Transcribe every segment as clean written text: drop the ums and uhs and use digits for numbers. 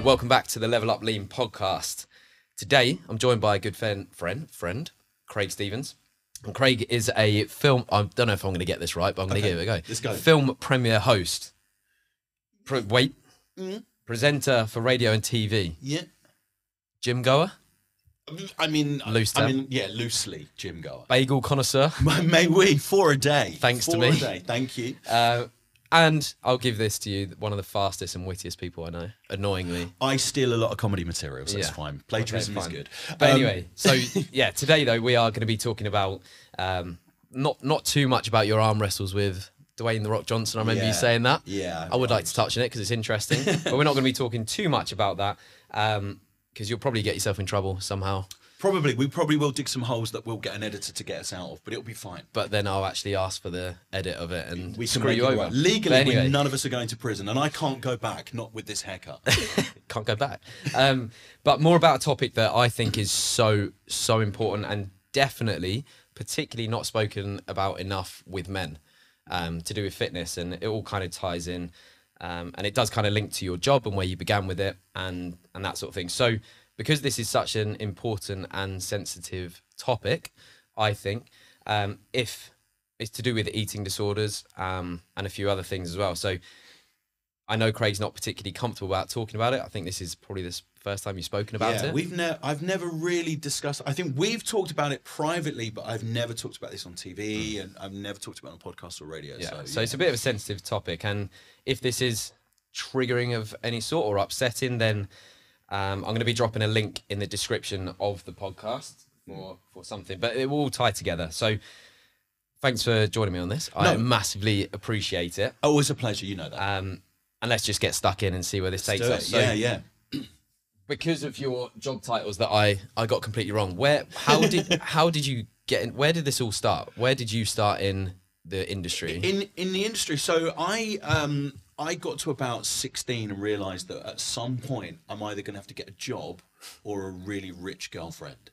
Welcome back to the Level Up Lean podcast. Today, I'm joined by a good friend, Craig Stevens. And Craig is a film, I don't know if I'm going to get this right, but I'm going to give it a go. Let's go. Film premiere host. Presenter for radio and TV. Yeah. Gym goer? Loosely gym goer. Bagel connoisseur? May we, for a day. Thanks to me. For a day, thank you. And I'll give this to you, one of the fastest and wittiest people I know, annoyingly. I steal a lot of comedy materials, that's fine. Plagiarism is good. But anyway, so yeah, today though, we are going to be talking about, not too much about your arm wrestles with Dwayne "The Rock" Johnson. I remember you saying that. Yeah. I would like to touch on it because it's interesting, but we're not going to be talking too much about that because you'll probably get yourself in trouble somehow. We probably will dig some holes that we'll get an editor to get us out of, but it'll be fine. But then I'll actually ask for the edit of it and we screw you over. Right. Legally, none of us are going to prison, and I can't go back, not with this haircut. Can't go back. But more about a topic that I think is so important and definitely, particularly not spoken about enough with men, to do with fitness, and it all kind of ties in, and it does kind of link to your job and where you began with it and that sort of thing. So because this is such an important and sensitive topic, I think, if it's to do with eating disorders and a few other things as well. So I know Craig's not particularly comfortable about talking about it. I think this is probably the first time you've spoken about it. I've never really discussed. I think we've talked about it privately, but I've never talked about this on TV, and I've never talked about it on podcast or radio. Yeah. So it's a bit of a sensitive topic, and if this is triggering of any sort or upsetting, then I'm going to be dropping a link in the description of the podcast for something, but it will all tie together. So thanks for joining me on this. I massively appreciate it. Always a pleasure, you know that. And let's just get stuck in and see where this takes us. So, yeah. Because of your job titles that I got completely wrong, how did you get in? Where did this all start? Where did you start in the industry? In the industry, so I got to about 16 and realised that at some point I'm either going to have to get a job or a really rich girlfriend.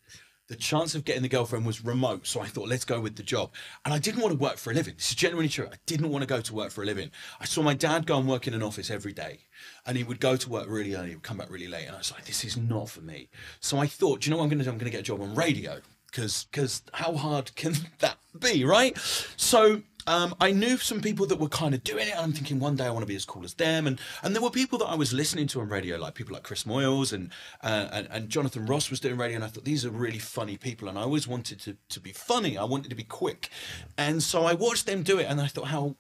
The chance of getting the girlfriend was remote, so I thought, let's go with the job. And I didn't want to work for a living. This is genuinely true. I didn't want to go to work for a living. I saw my dad go and work in an office every day, and he would go to work really early, he would come back really late, and I was like, this is not for me. So I thought, do you know what I'm going to do? I'm going to get a job on radio, because how hard can that be, right? So I knew some people that were kind of doing it, and I'm thinking one day I want to be as cool as them. And there were people that I was listening to on radio, like people like Chris Moyles and Jonathan Ross was doing radio, and I thought these are really funny people, and I always wanted to be funny. I wanted to be quick, and so I watched them do it, and I thought, how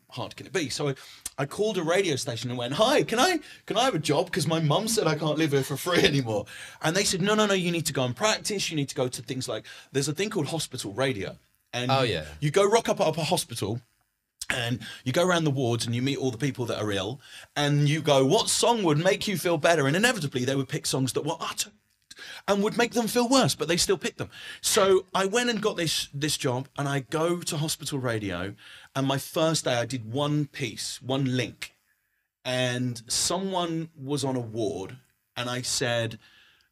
hard can it be? So I called a radio station and went, hi, can I have a job? Because my mum said I can't live here for free anymore. And they said, no, you need to go and practice. You need to go to things like, there's a thing called hospital radio. And you go rock up a hospital and you go around the wards and you meet all the people that are ill and you go, what song would make you feel better? And inevitably they would pick songs that were utter and would make them feel worse, but they still picked them. So I went and got this job, and I go to hospital radio, and my first day I did one link, and someone was on a ward, and I said,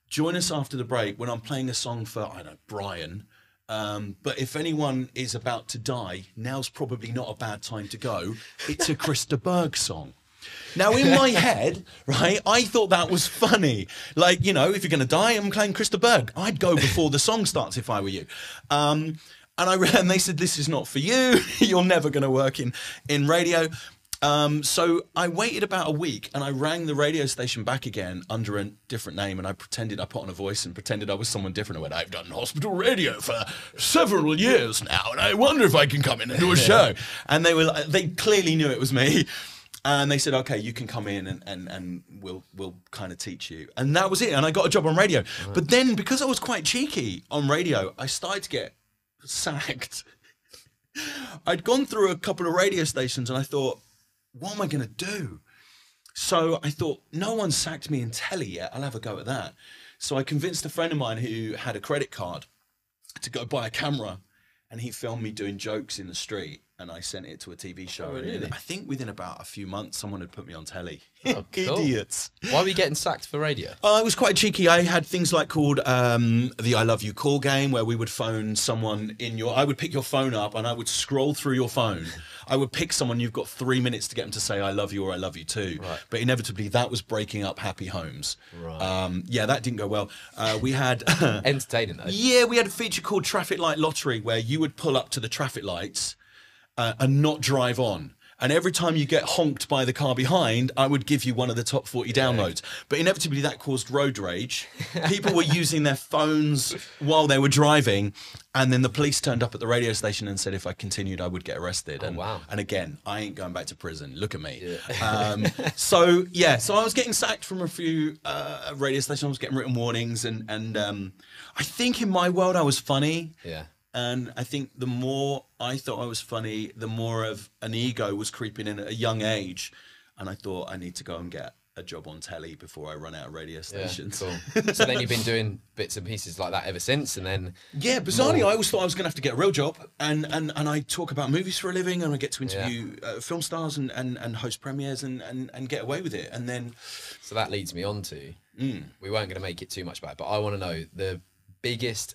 join us after the break when I'm playing a song for, I don't know, Brian. But if anyone is about to die, now's probably not a bad time to go. It's a Krista Berg song. Now, in my head, right, I thought that was funny. Like, you know, if you're going to die, I'm playing Krista Berg. I'd go before the song starts if I were you. And they said, this is not for you. You're never going to work in radio. So I waited about a week, and I rang the radio station back again under a different name, and I put on a voice and pretended I was someone different. I went, I've done hospital radio for several years now, and I wonder if I can come in and do a show. And they clearly knew it was me. And they said, okay, you can come in and we'll kind of teach you. And that was it. And I got a job on radio. Right. But then, because I was quite cheeky on radio, I started to get sacked. I'd gone through a couple of radio stations, and I thought, what am I going to do? So I thought, no one sacked me in telly yet. I'll have a go at that. So I convinced a friend of mine who had a credit card to go buy a camera, and he filmed me doing jokes in the street. and I sent it to a TV show. Oh, really? And I think within about a few months, someone had put me on telly. Oh, cool. Idiots. Why were you getting sacked for radio? I was quite cheeky. I had things like called the I Love You call game, where we would phone someone I would pick your phone up and I would scroll through your phone. I would pick someone, you've got 3 minutes to get them to say I love you or I love you too. Right. But inevitably that was breaking up happy homes. Right. Yeah, that didn't go well. We had... Entertaining though. Yeah, we had a feature called Traffic Light Lottery, where you would pull up to the traffic lights and not drive on. And every time you get honked by the car behind, I would give you one of the top 40 downloads. But inevitably that caused road rage. People were using their phones while they were driving. And then the police turned up at the radio station and said if I continued, I would get arrested. Oh, wow. And again, I ain't going back to prison. Look at me. Yeah. So I was getting sacked from a few radio stations. I was getting written warnings. And I think in my world, I was funny. Yeah. And I think the more I thought I was funny, the more of an ego was creeping in at a young age. And I thought I need to go and get a job on telly before I run out of radio stations. Yeah, cool. So then you've been doing bits and pieces like that ever since, and then... Yeah, bizarrely, I always thought I was going to have to get a real job. And I talk about movies for a living, and I get to interview film stars and host premieres and get away with it. And then... So that leads me on to... We weren't going to make it too much back, but I want to know the biggest...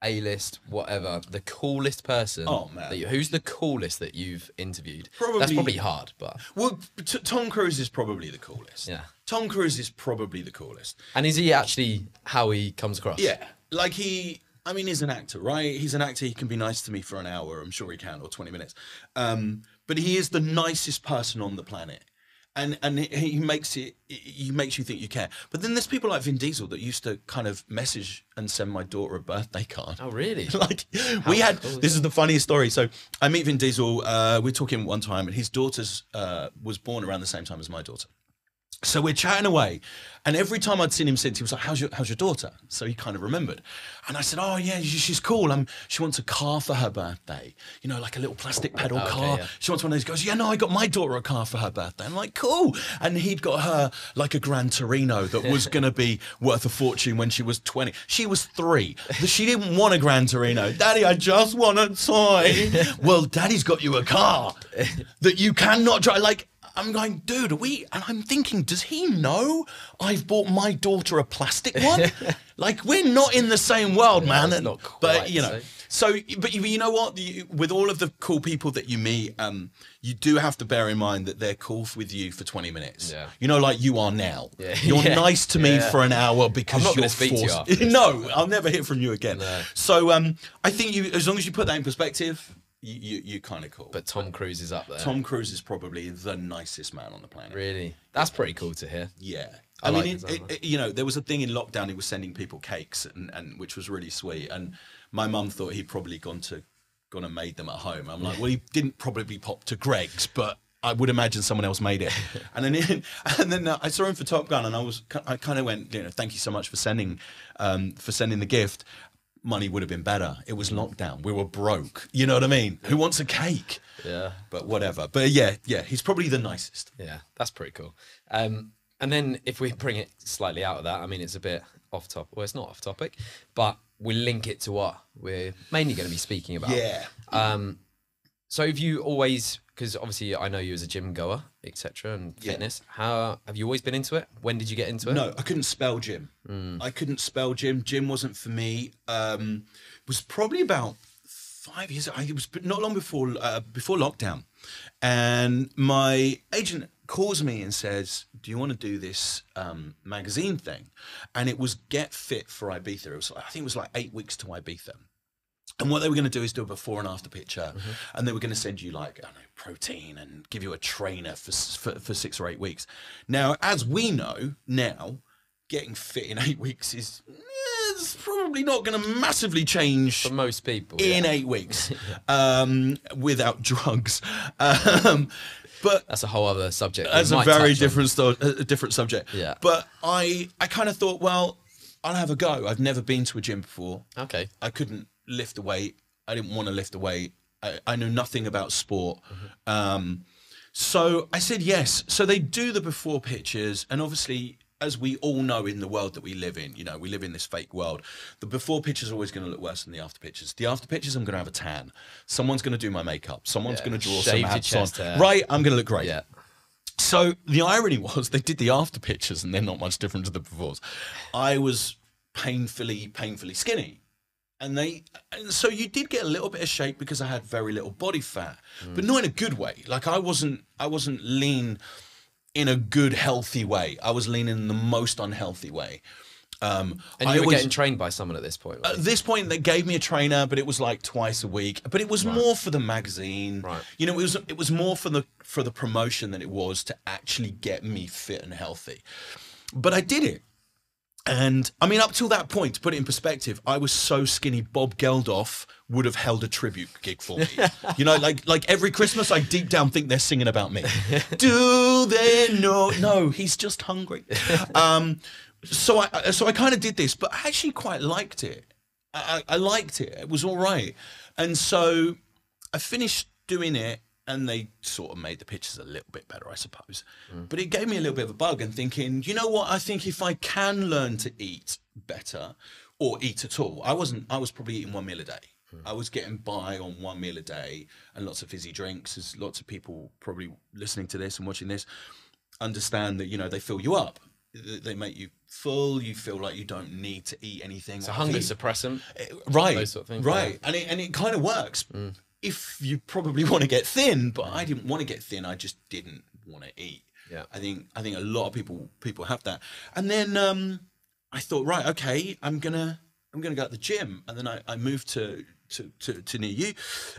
A-list, whatever, the coolest person. Oh, man. Who's the coolest that you've interviewed? Probably, that's probably hard, but... Well, Tom Cruise is probably the coolest. Yeah. Tom Cruise is probably the coolest. And is he actually how he comes across? Yeah. Like he's an actor, right? He's an actor. He can be nice to me for an hour. I'm sure he can, or 20 minutes. But he is the nicest person on the planet. And he makes you think you care. But then there's people like Vin Diesel that used to kind of message and send my daughter a birthday card. Oh, really? Like this is the funniest story. So I meet Vin Diesel. We're talking one time, and his daughter's was born around the same time as my daughter. So we're chatting away, and every time I'd seen him since, he was like, how's your daughter? So he kind of remembered. And I said, oh, yeah, she's cool. She wants a car for her birthday, like a little plastic pedal car. Yeah. She wants one of those. He goes, yeah, no, I got my daughter a car for her birthday. I'm like, cool. And he'd got her like a Gran Torino that was going to be worth a fortune when she was 20. She was 3. She didn't want a Gran Torino. Daddy, I just want a toy. Well, Daddy's got you a car that you cannot drive. Like, I'm going, dude, and I'm thinking, does he know I've bought my daughter a plastic one? Like, we're not in the same world, man. It's not quite, but you know what? With all of the cool people that you meet, you do have to bear in mind that they're cool with you for 20 minutes. Yeah. Like you are now. Yeah. You're nice to me for an hour because I'm not you're going to speak forced. to you after. No, I'll never hear from you again. No. So I think as long as you put that in perspective, you're kind of cool. But Tom Cruise is up there. Tom Cruise is probably the nicest man on the planet. Really? That's pretty cool to hear. Yeah. I mean, there was a thing in lockdown, he was sending people cakes, and which was really sweet. And my mum thought he'd probably gone and made them at home. I'm like, well, he didn't probably pop to Greg's, but I would imagine someone else made it. And then I saw him for Top Gun, and I kind of went, thank you so much for sending the gift. Money would have been better. It was lockdown. We were broke. You know what I mean? Who wants a cake? Yeah. But whatever. But yeah, he's probably the nicest. Yeah, that's pretty cool. And then if we bring it slightly out of that, I mean, it's a bit off topic. Well, it's not off topic, but we link it to what we're mainly going to be speaking about. Yeah. So have you always, because obviously I know you as a gym goer, etc., and fitness. How have you always been into it? When did you get into it? No, I couldn't spell gym. I couldn't spell gym. Gym wasn't for me. It was probably about 5 years. It was not long before lockdown, and my agent calls me and says, "Do you want to do this magazine thing?" And it was Get Fit for Ibiza. I think it was like 8 weeks to Ibiza. And what they were going to do is do a before and after picture, and they were going to send you like, I don't know, protein and give you a trainer for 6 or 8 weeks. Now, as we know now, getting fit in 8 weeks is it's probably not going to massively change for most people in 8 weeks without drugs. But that's a whole other subject. That's a very different subject. Yeah. But I kind of thought, well, I'll have a go. I've never been to a gym before. Okay. I couldn't lift a weight. I didn't want to lift a weight. I knew nothing about sport. So I said yes. So they do the before pictures, and obviously as we all know in the world that we live in, we live in this fake world. The before pictures are always going to look worse than the after pictures. The after pictures, I'm going to have a tan. Someone's going to do my makeup. Someone's going to draw some abs on. Right, I'm going to look great. Yeah. So the irony was they did the after pictures and they're not much different to the befores. I was painfully skinny. And so you did get a little bit of shape because I had very little body fat, but not in a good way. Like I wasn't lean in a good, healthy way. I was lean in the most unhealthy way. And you were getting trained by someone at this point, right? At this point, they gave me a trainer, but it was like twice a week. But it was more for the magazine. Right. It was more for the promotion than it was to actually get me fit and healthy. But I did it. And I mean, up till that point, to put it in perspective, I was so skinny, Bob Geldof would have held a tribute gig for me. Like every Christmas, I deep down think they're singing about me. Do they know? No, he's just hungry. So I kind of did this, but I actually quite liked it. I liked it. It was all right. And so I finished doing it, and they sort of made the pictures a little bit better, I suppose. But it gave me a little bit of a bug, and thinking, you know what? I think if I can learn to eat better or eat at all, I was probably eating 1 meal a day. I was getting by on 1 meal a day and lots of fizzy drinks. As lots of people probably listening to this and watching this understand that, they fill you up. They make you full. You feel like you don't need to eat anything. It's a hunger suppressant. Right. Those sort of things. Right. Yeah. And it kind of works. If you probably want to get thin, but I didn't want to get thin. I just didn't want to eat. Yeah. I think a lot of people have that. And then I thought, right, okay, I'm gonna go to the gym. And then I moved to near you,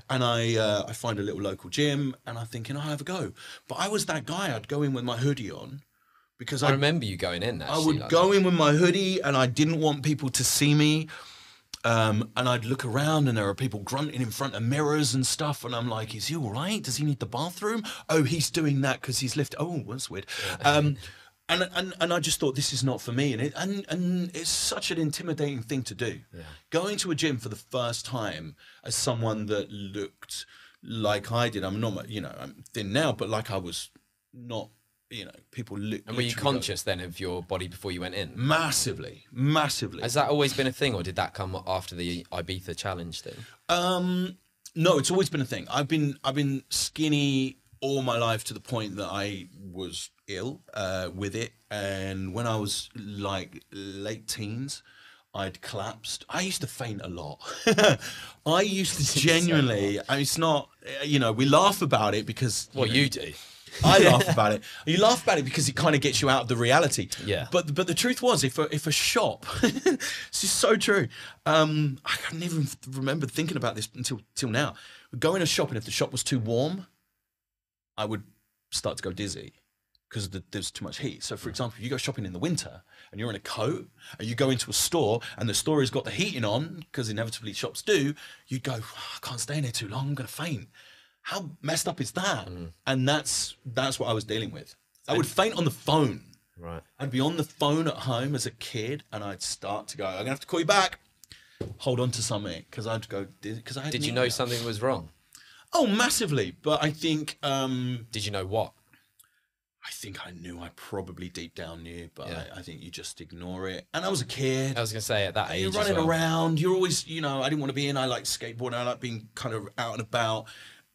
and I find a little local gym, and I'm thinking, I'll have a go. But I was that guy. I'd go in with my hoodie on. Because I remember you going in. Actually, I would go in with my hoodie, and I didn't want people to see me. And I'd look around, and there are people grunting in front of mirrors and stuff. And I'm like, is he all right? Does he need the bathroom? Oh, he's doing that because he's lifted. Oh, that's weird. And I just thought, this is not for me. And it's such an intimidating thing to do. Yeah. Going to a gym for the first time as someone that looked like I did. I'm not, I'm thin now, but like I was not. People look. And were you conscious then of your body before you went in? Massively. Has that always been a thing, or did that come after the Ibiza challenge thing? No, it's always been a thing. I've been skinny all my life to the point that I was ill with it, and when I was like late teens, I'd collapsed. I used to faint a lot. I used to genuinely. I mean, it's not. We laugh about it because. Well, you do. I laugh about it. You laugh about it because it kind of gets you out of the reality. Yeah. But the truth was, if a shop, this is so true. I can't even remember thinking about this till now. We'd go in a shop, and if the shop was too warm, I would start to go dizzy because there's too much heat. So, for example, if you go shopping in the winter and you're in a coat, and you go into a store and the store has got the heating on, because inevitably shops do, you'd go, I can't stay in here too long. I'm going to faint. How messed up is that? And that's what I was dealing with. I would faint on the phone. Right. I'd be on the phone at home as a kid, and I'd start to go, I'm gonna have to call you back. Hold on to something, because I'd go. Because I did you know something was wrong? Oh, massively. But I think. Did you know what? I think I knew. I probably deep down knew, but yeah. I think you just ignore it. And I was a kid. I was gonna say at that age. You're running around. You're always, I didn't want to be in. I like skateboarding. I like being kind of out and about.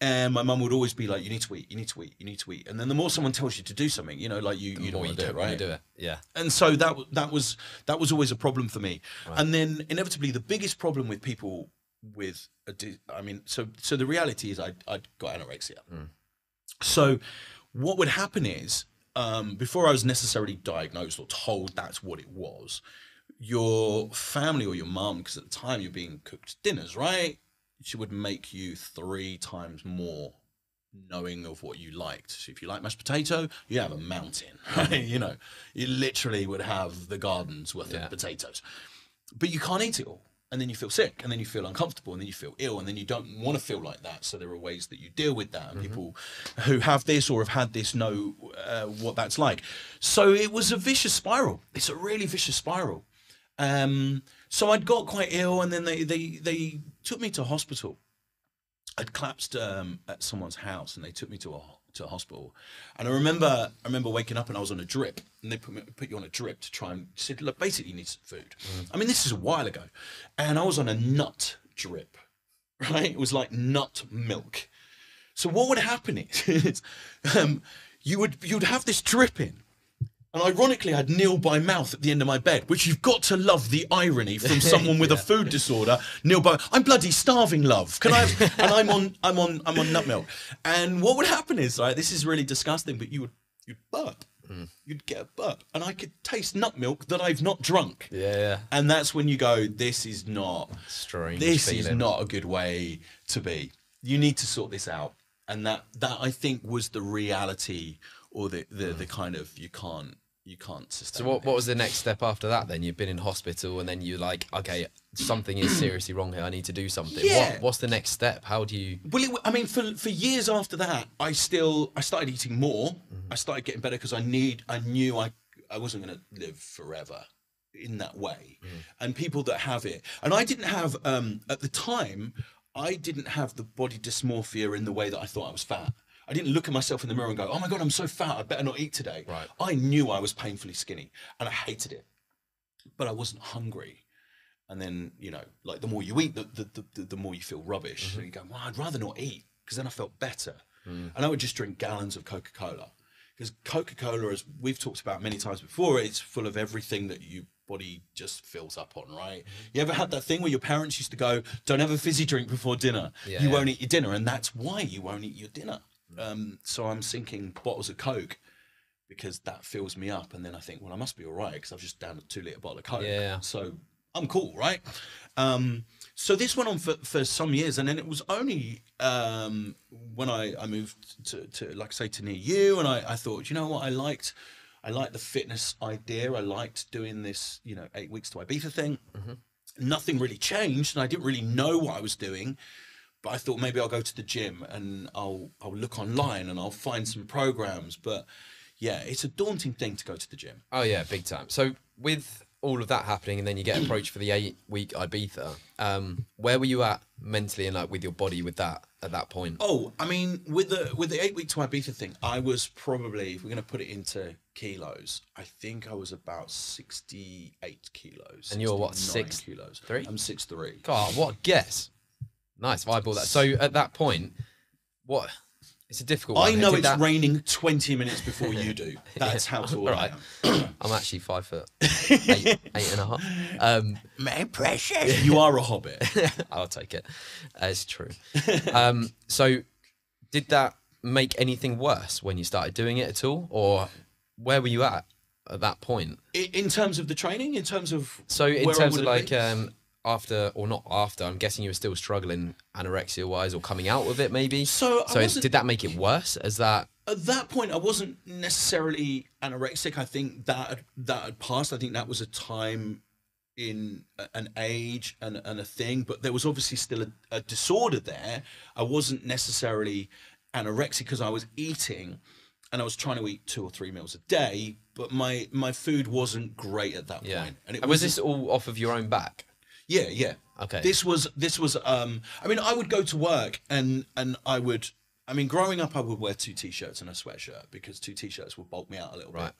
And my mum would always be like, you need to eat, you need to eat, you need to eat. And then the more someone tells you to do something, you don't want to do it, right? Do it, yeah. And so that was always a problem for me. Right. And then inevitably the biggest problem with people with, so the reality is I got anorexia. So what would happen is, before I was necessarily diagnosed or told that's what it was, your family or your mum, because at the time you're being cooked dinners, right? She would make you 3 times more knowing of what you liked. So if you like mashed potato, you have a mountain, right? You literally would have the garden's worth of potatoes. But you can't eat it all. And then you feel sick, and then you feel uncomfortable, and then you feel ill, and then you don't want to feel like that. So there are ways that you deal with that. And people who have this or have had this know what that's like. So it was a vicious spiral. It's a really vicious spiral. So I'd got quite ill, and then they took me to hospital. I'd collapsed at someone's house, and they took me to a hospital. And I remember waking up, and I was on a drip, and they put you on a drip to try and said, look, basically you need some food. I mean, this is a while ago, and I was on a nut drip, right? It was like nut milk. So what would happen is you'd have this drip in. And ironically, I'd kneel by mouth at the end of my bed, which you've got to love the irony from someone with a food disorder. Kneel by, I'm bloody starving, love. Can I have, and I'm on nut milk. And what would happen is, right, this is really disgusting, but you'd burp. You'd get a burp, and I could taste nut milk that I've not drunk. Yeah. And that's when you go, this is not Strange. This feeling. is not a good way to be. You need to sort this out. And that I think was the reality, or the kind of you can't sustain. So what was the next step after that then? You've been in hospital, and then you're like, okay, something is seriously wrong here. I need to do something. Yeah. What's the next step? How do you... Well, I mean, for years after that, I started eating more. I started getting better because I knew I wasn't going to live forever in that way. And people that have it, and I didn't have, at the time, I didn't have the body dysmorphia in the way that I thought I was fat. I didn't look at myself in the mirror and go, oh my God, I'm so fat, I better not eat today. Right. I knew I was painfully skinny, and I hated it, but I wasn't hungry. And then, you know, like the more you eat, the more you feel rubbish. And you go, well, I'd rather not eat, because then I felt better. And I would just drink gallons of Coca-Cola, because Coca-Cola, as we've talked about many times before, it's full of everything that your body just fills up on, right? You ever had that thing where your parents used to go, don't have a fizzy drink before dinner. You won't eat your dinner, and that's why you won't eat your dinner. So I'm sinking bottles of Coke because that fills me up, and then I think, well, I must be all right because I've just downed a 2-litre bottle of Coke. So I'm cool, right? So this went on for some years, and then it was only when I moved to like I say, to near you, and I thought, you know what, I liked the fitness idea. I liked doing this, 8 weeks to Ibiza thing. Nothing really changed, and I didn't really know what I was doing. But I thought maybe I'll go to the gym and I'll look online and I'll find some programs. But yeah, it's a daunting thing to go to the gym. Oh yeah, big time. So with all of that happening, and then you get approached for the 8-week Ibiza, where were you at mentally and like with your body with that at that point? Oh, I mean, with the 8-week to Ibiza thing, I was probably, if we're going to put it into kilos, I think I was about 68 kilos. And you're what, 6 kilos? 3? I'm 6'3". God, what a guess. Nice, I bought that. So at that point, what? It's a difficult one. I know it's raining 20 minutes before you do. That's how tall I am. I'm actually 5 foot 8.5. My precious. You are a hobbit. I'll take it. It's true. So did that make anything worse when you started doing it at all? Or where were you at that point? In terms of the training? In terms of... So in terms of like... after or not after, I'm guessing you were still struggling anorexia wise or coming out with it maybe. So did that make it worse? As that at that point I wasn't necessarily anorexic. I think that had passed. I think that was a time in an age and a thing, but there was obviously still a disorder there. I wasn't necessarily anorexic because I was eating, and I was trying to eat 2 or 3 meals a day, but my food wasn't great at that point. And was this all off of your own back? Yeah. Okay. This was I mean, I would go to work and growing up I would wear 2 t-shirts and a sweatshirt because 2 t-shirts would bulk me out a little bit.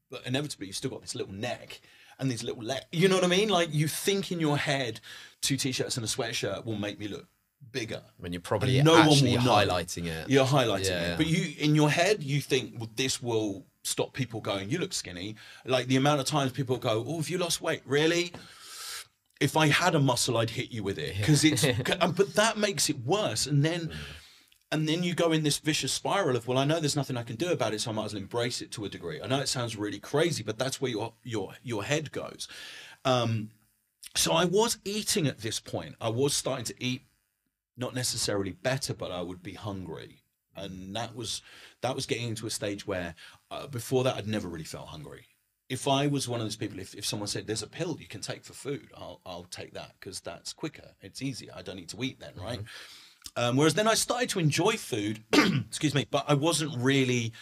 But inevitably you've still got this little neck and these little legs. You know what I mean? Like you think in your head 2 t-shirts and a sweatshirt will make me look bigger. When you're probably actually highlighting it. You're highlighting it. But you in your head you think, well, this will stop people going, you look skinny. Like the amount of times people go, oh, have you lost weight? Really? If I had a muscle, I'd hit you with it because it's. But that makes it worse, and then you go in this vicious spiral of, well, I know there's nothing I can do about it, so I might as well embrace it to a degree. I know it sounds really crazy, but that's where your head goes. So I was eating at this point. I was starting to eat, not necessarily better, but I would be hungry, and that was getting into a stage where before that I'd never really felt hungry. If I was one of those people, if someone said there's a pill you can take for food, I'll take that because that's quicker. It's easier. I don't need to eat then, right? Whereas then I started to enjoy food, excuse me, but I wasn't really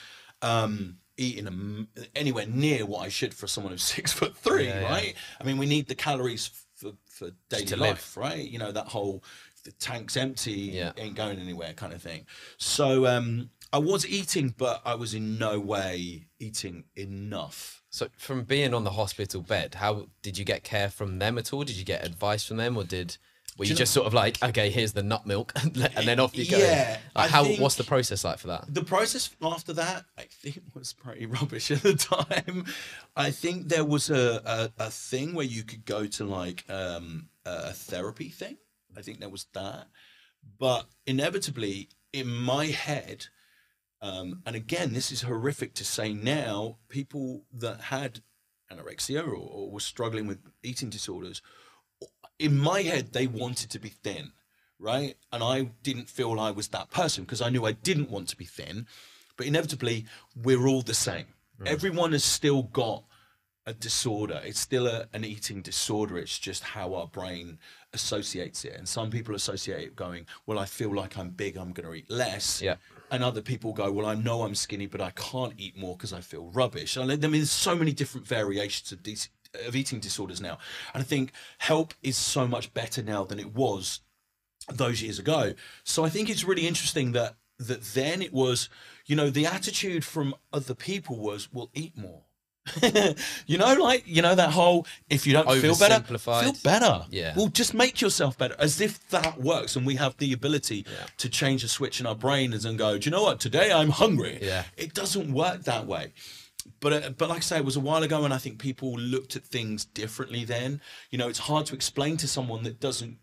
eating anywhere near what I should for someone who's 6'3", right? I mean, we need the calories for daily to life, right? You know, that whole the tank's empty, Yeah. ain't going anywhere kind of thing. So I was eating, but I was in no way eating enough. So from being on the hospital bed, how did you get care from them at all? Did you get advice from them, or were you just sort of like, okay, here's the nut milk, and then off you go? Yeah, Like, what's the process like for that? The process after that, I think, was pretty rubbish at the time. I think there was a thing where you could go to like a therapy thing. I think there was that. But inevitably, in my head, and again, this is horrific to say now, people that had anorexia or were struggling with eating disorders, in my head, they wanted to be thin, right? And I didn't feel I was that person because I knew I didn't want to be thin. But inevitably, we're all the same. Everyone has still got a disorder. It's still an eating disorder. It's just how our brain associates it. And some people associate it going, well, I feel like I'm big, I'm going to eat less. Yeah. And other people go, well, I know I'm skinny, but I can't eat more because I feel rubbish. I mean, there's so many different variations of eating disorders now. And I think help is so much better now than it was those years ago. So I think it's really interesting that then it was, you know, the attitude from other people was, well, eat more. You know, like, you know, that whole, if you don't feel better, feel better. Yeah. Well, just make yourself better, as if that works. And we have the ability to change a switch in our brains and go, do you know what? Today I'm hungry. Yeah. It doesn't work that way. But like I say, it was a while ago, and I think people looked at things differently then. You know, it's hard to explain to someone that doesn't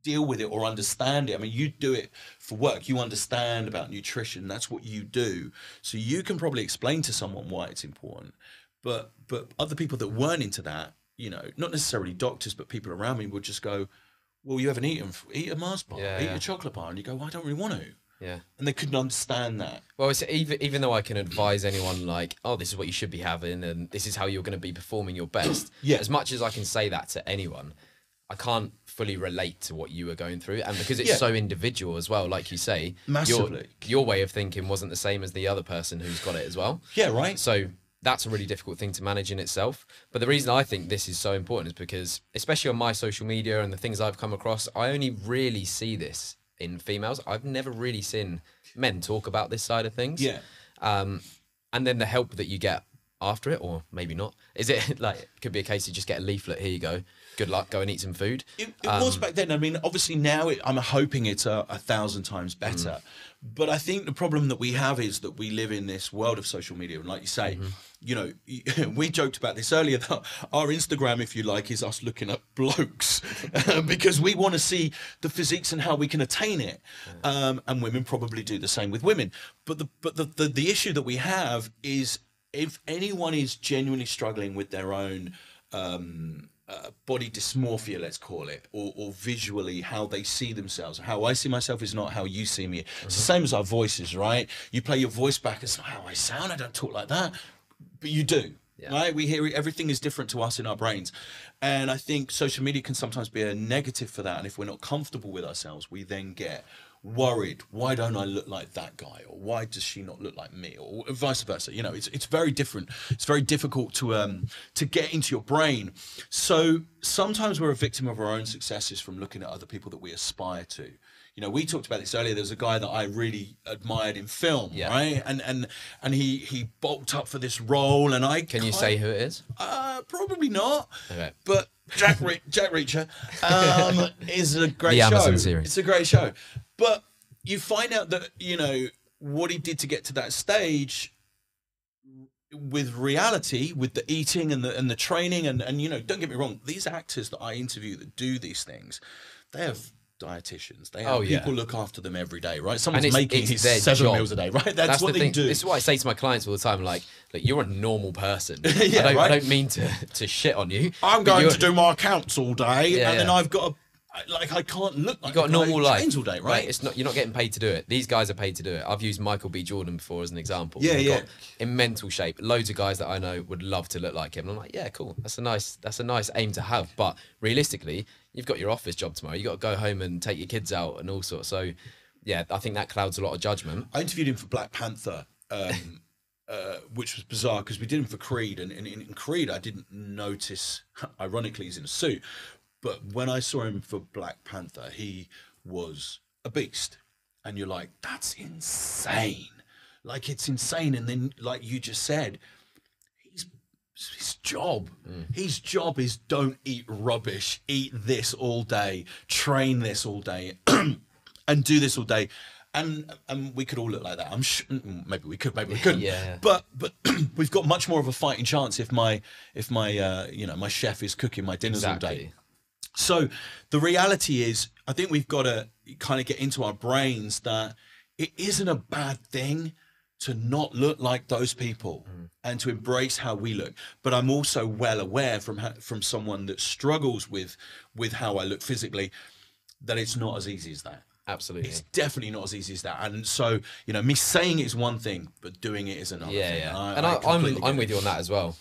deal with it or understand it. I mean, you do it for work. You understand about nutrition. That's what you do. So you can probably explain to someone why it's important. But other people that weren't into that, you know, not necessarily doctors, but people around me would just go, well, you haven't eaten, eat a Mars bar, eat a chocolate bar. And you go, well, I don't really want to. Yeah. And they couldn't understand that. Well, it's even though I can advise anyone like, oh, this is what you should be having and this is how you're going to be performing your best. Yeah. As much as I can say that to anyone, I can't fully relate to what you were going through. And because it's so individual as well, like you say, massively, your way of thinking wasn't the same as the other person who's got it as well. Yeah, right. So that's a really difficult thing to manage in itself. But the reason I think this is so important is because, especially on my social media and the things I've come across, I only really see this in females. I've never really seen men talk about this side of things. Yeah. And then the help that you get after it, or maybe not. Is it like, it could be a case you just get a leaflet, here you go, good luck, go and eat some food. It was back then. I mean, obviously now I'm hoping it's 1,000 times better. But I think the problem that we have is that we live in this world of social media. And like you say, you know, we joked about this earlier, that our Instagram, if you like, is us looking at blokes because we want to see the physiques and how we can attain it. And women probably do the same with women. But the issue that we have is, if anyone is genuinely struggling with their own body dysmorphia, let's call it, or visually how they see themselves. How I see myself is not how you see me. It's the same as our voices, right? You play your voice back, it's not how I sound, I don't talk like that, but you do. Yeah. Right? We hear it, everything is different to us in our brains. And I think social media can sometimes be a negative for that. And if we're not comfortable with ourselves, we then get worried. Why don't I look like that guy? Or why does she not look like me? Or vice versa. You know, it's very different. It's very difficult to get into your brain. So sometimes we're a victim of our own successes from looking at other people that we aspire to. You know, we talked about this earlier. There's a guy that I really admired in film, right? And he bulked up for this role, and I can you say who it is? Probably not. Okay. But Jack Reacher is a great the show. Amazon series. It's a great show. But you find out that, you know, what he did to get to that stage with reality, with the eating and the training, and you know, don't get me wrong, these actors that I interview that do these things, they have dietitians. They have people look after them every day, right? Someone's making his 7 meals a day, right? That's what they do. This is what I say to my clients all the time. Like you're a normal person. Yeah, I don't mean to shit on you. I'm going to do my accounts all day, and then I've got I can't look like you got a normal life all day, right? It's not, you're not getting paid to do it. These guys are paid to do it. I've used Michael B. Jordan before as an example. Yeah. Got in mental shape. Loads of guys that I know would love to look like him. And I'm like, yeah, cool. That's a nice aim to have. But realistically, you've got your office job tomorrow. You got to go home and take your kids out and all sorts. So yeah, I think that clouds a lot of judgment. I interviewed him for Black Panther. which was bizarre because we did him for Creed, and in Creed I didn't notice. Ironically, he's in a suit, but when I saw him for Black Panther, he was a beast, and you're like, that's insane. Like, it's insane. And then, like you just said, his job is don't eat rubbish, eat this all day, train this all day, and do this all day. And we could all look like that. I'm sure, maybe we could, maybe we couldn't. Yeah. But we've got much more of a fighting chance if my my chef is cooking my dinners all day. So the reality is, I think we've got to kind of get into our brains that it isn't a bad thing to not look like those people and to embrace how we look. But I'm also well aware from someone that struggles with how I look physically, that it's not as easy as that. Absolutely. It's definitely not as easy as that. And so, me saying it is one thing, but doing it is another thing. Yeah. I'm with you on that as well.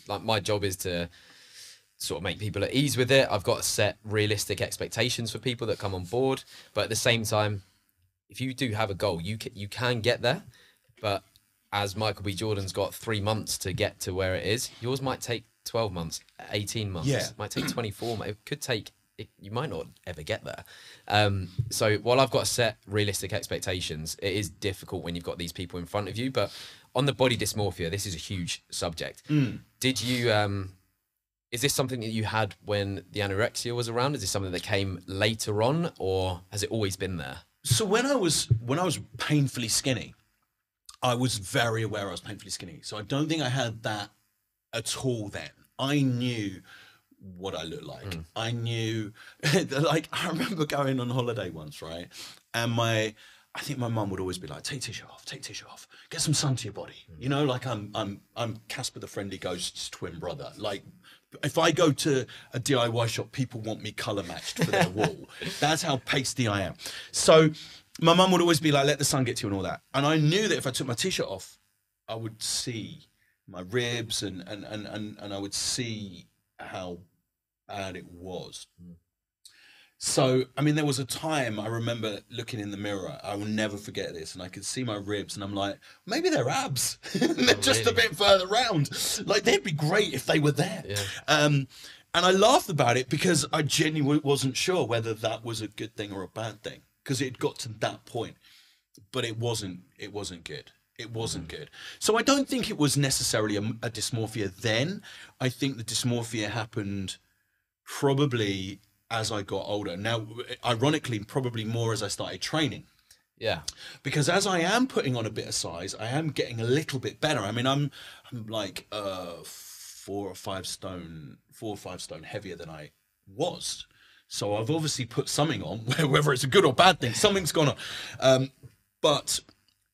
Like, my job is to sort of make people at ease with it. I've got to set realistic expectations for people that come on board. But at the same time, if you do have a goal, you can get there. But as Michael B. Jordan's got 3 months to get to where it is, yours might take 12 months, 18 months. Yeah. Might take 24. It could take... you might not ever get there. So while I've got to set realistic expectations, it is difficult when you've got these people in front of you. But on the body dysmorphia, this is a huge subject. Did you... is this something that you had when the anorexia was around? Is this something that came later on, or has it always been there? So when I was painfully skinny, I was very aware I was painfully skinny. So I don't think I had that at all then. I knew what I looked like. I knew, like, I remember going on holiday once, right? And I think my mum would always be like, take tissue off, get some sun to your body. Like I'm Casper the Friendly Ghost's twin brother. Like, if I go to a DIY shop, people want me color matched for their wall. That's how pasty I am. So my mum would always be like, let the sun get to you and all that. And I knew that if I took my t-shirt off, I would see my ribs and I would see how bad it was. So, I mean, there was a time I remember looking in the mirror. I will never forget this. And I could see my ribs and I'm like, maybe they're abs. They're just a bit further round. Like, they'd be great if they were there. Yeah. And I laughed about it because I genuinely wasn't sure whether that was a good thing or a bad thing, because it got to that point. But it wasn't good. It wasn't good. So I don't think it was necessarily a dysmorphia then. I think the dysmorphia happened probably as I got older. Now, ironically, probably more as I started training. Yeah. Because as I am putting on a bit of size, I am getting a little bit better. I mean, I'm like 4 or 5 stone heavier than I was. So I've obviously put something on, whether it's a good or bad thing, something's gone on. But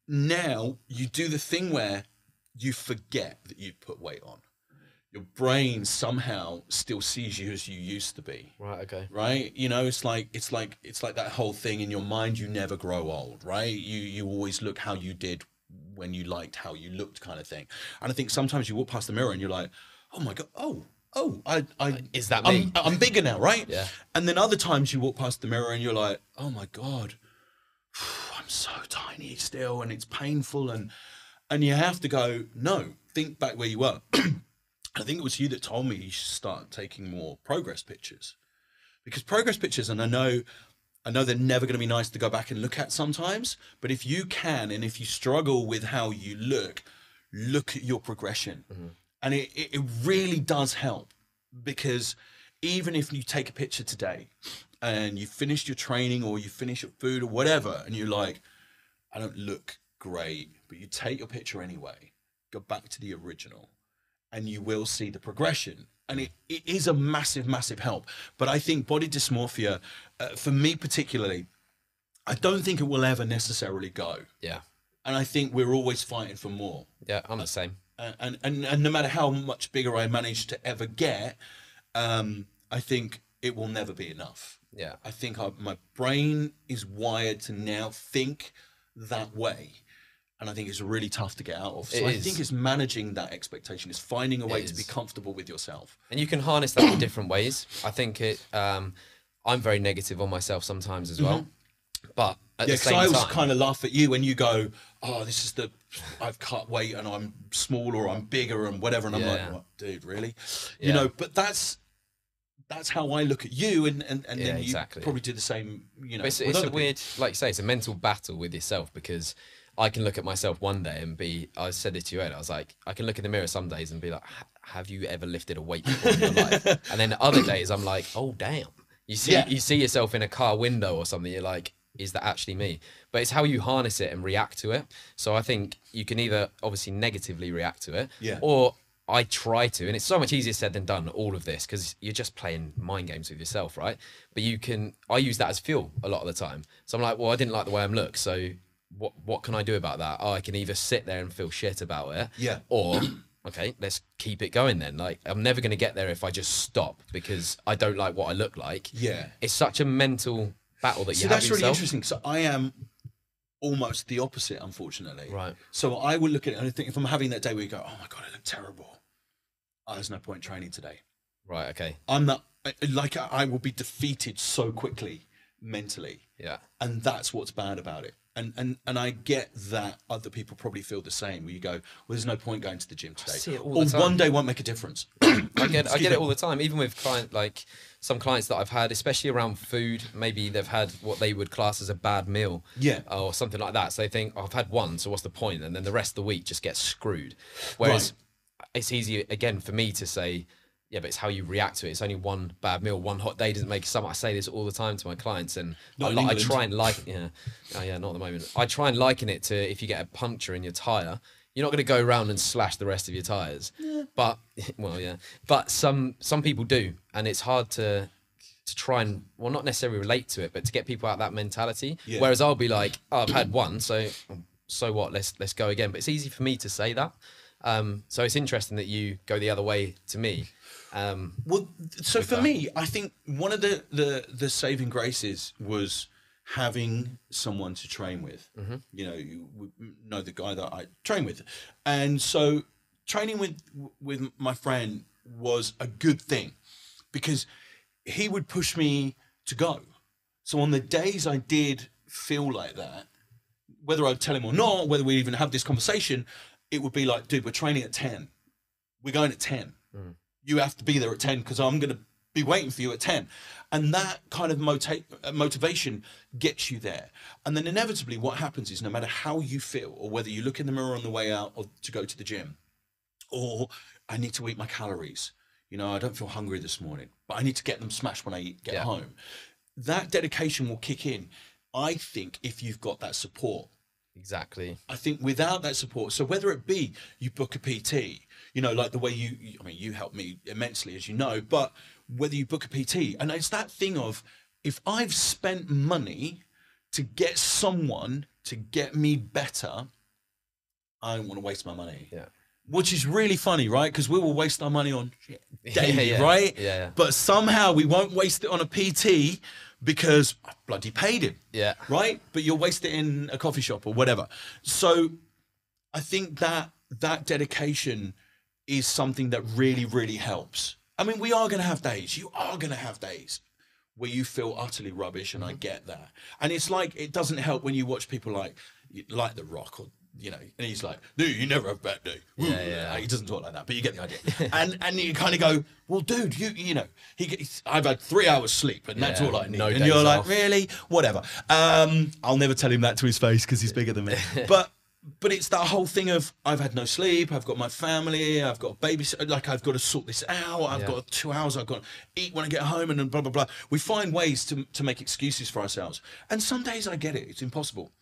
now you do the thing where you forget that you've put weight on. Your brain somehow still sees you as you used to be. Right. Okay. Right. It's like that whole thing in your mind. You never grow old, right? You always look how you did when you liked how you looked, kind of thing. And I think sometimes you walk past the mirror and you're like, oh my God, is that me? I'm bigger now, right? Yeah. And then other times you walk past the mirror and you're like, oh my God, I'm so tiny still, and it's painful, and you have to go, no, think back where you were. I think it was you that told me you should start taking more progress pictures, because progress pictures, and I know they're never going to be nice to go back and look at sometimes, but if you can, and if you struggle with how you look at your progression. And it really does help, because even if you take a picture today and you finished your training or you finish your food or whatever, and you're like, I don't look great, but you take your picture anyway, go back to the original, and you will see the progression. And it is a massive, massive help. But I think body dysmorphia, for me particularly, I don't think it will ever necessarily go. Yeah. And I think we're always fighting for more. Yeah, I'm the same. And no matter how much bigger I manage to ever get, I think it will never be enough. Yeah. I think my brain is wired to now think that way. And I think it's really tough to get out of. So I think it's managing that expectation. It's finding a way to be comfortable with yourself. And you can harness that in different ways. I think I'm very negative on myself sometimes as well. But at Yeah, the because same I always time. kind of laugh at you when you go, "Oh, this is I've cut weight and I'm small or I'm bigger and whatever," and I'm Yeah. like, "What, dude, really?" Yeah. You know, but that's how I look at you, and Yeah, then exactly. you probably do the same. You know, But it's with a other weird, like you say, it's a mental battle with yourself, because I can look at myself one day and I said it to you earlier, I was like, I can look in the mirror some days and be like, have you ever lifted a weight before in your life? And then other days I'm like, oh, damn. You see yourself in a car window or something, you're like, is that actually me? But it's how you harness it and react to it. So I think you can either obviously negatively react to it, or I try to, and it's so much easier said than done, all of this, because you're just playing mind games with yourself, right? But I use that as fuel a lot of the time. So I'm like, well, I didn't like the way I look, so what can I do about that? Oh, I can either sit there and feel shit about it, or okay, let's keep it going then. Like, I'm never going to get there if I just stop because I don't like what I look like. Yeah. It's such a mental battle that you have that's yourself. really interesting. So I am almost the opposite, unfortunately. Right. So I would look at it and I think, if I'm having that day where you go, "Oh my God, I look terrible. Oh, there's no point training today." Right, okay. I'm not, like, I will be defeated so quickly mentally. Yeah. And that's what's bad about it. And I get that other people probably feel the same, where you go, "Well, there's no point going to the gym today." see it all Or the time. one day won't make a difference. I get it all the time, even with some clients that I've had, especially around food. Maybe they've had what they would class as a bad meal, or something like that. So they think, oh, I've had one, so what's the point? And then the rest of the week just gets screwed. Whereas it's easy again for me to say, yeah, but it's how you react to it. It's only one bad meal, one hot day doesn't make a summer. I say this all the time to my clients, and I try and not at the moment. I try and liken it to if you get a puncture in your tire. You're not going to go around and slash the rest of your tires, but some people do, and it's hard to try and, well, not necessarily relate to it, but to get people out of that mentality. Whereas I'll be like, oh, I've had one, so what? Let's go again. But it's easy for me to say that. So it's interesting that you go the other way to me. Well, so for me, I think one of the saving graces was having someone to train with. You know, you know the guy that I train with, and so training with my friend was a good thing because he would push me to go. So on the days I did feel like that, whether I'd tell him or not, whether we even have this conversation, it would be like, "Dude, we're training at 10. We're going at 10. You have to be there at 10 because I'm going to be waiting for you at 10. And that kind of motivation gets you there. And then inevitably what happens is, no matter how you feel, or whether you look in the mirror on the way out or to go to the gym, or I need to eat my calories, you know, I don't feel hungry this morning, but I need to get them smashed when I get home. That dedication will kick in, I think, if you've got that support. Exactly. I think without that support, so whether it be you book a PT, you know, like the way you helped me immensely, as you know, but whether you book a PT, and it's that thing of, if I've spent money to get someone to get me better, I don't want to waste my money. Yeah. Which is really funny, right? Because we will waste our money on shit daily, right? Yeah. But somehow we won't waste it on a PT because I bloody paid him. Yeah. Right? But you'll waste it in a coffee shop or whatever. So I think that dedication is something that really, really helps. I mean, we are going to have days. You are going to have days where you feel utterly rubbish, and I get that. And it's like, it doesn't help when you watch people like The Rock, or, you know, and he's like, "Dude, you never have a bad day." Yeah. He doesn't talk like that, but you get the idea. and you kind of go, "Well, dude, you know, I've had 3 hours sleep, and that's all I need." No and days you're like, off. "Really? Whatever." I'll never tell him that to his face because he's bigger than me. But it's that whole thing of, I've had no sleep, I've got my family, I've got a babysitter, like, I've got to sort this out, I've got 2 hours, I've got to eat when I get home, and then blah, blah, blah. We find ways to make excuses for ourselves. And some days I get it, it's impossible.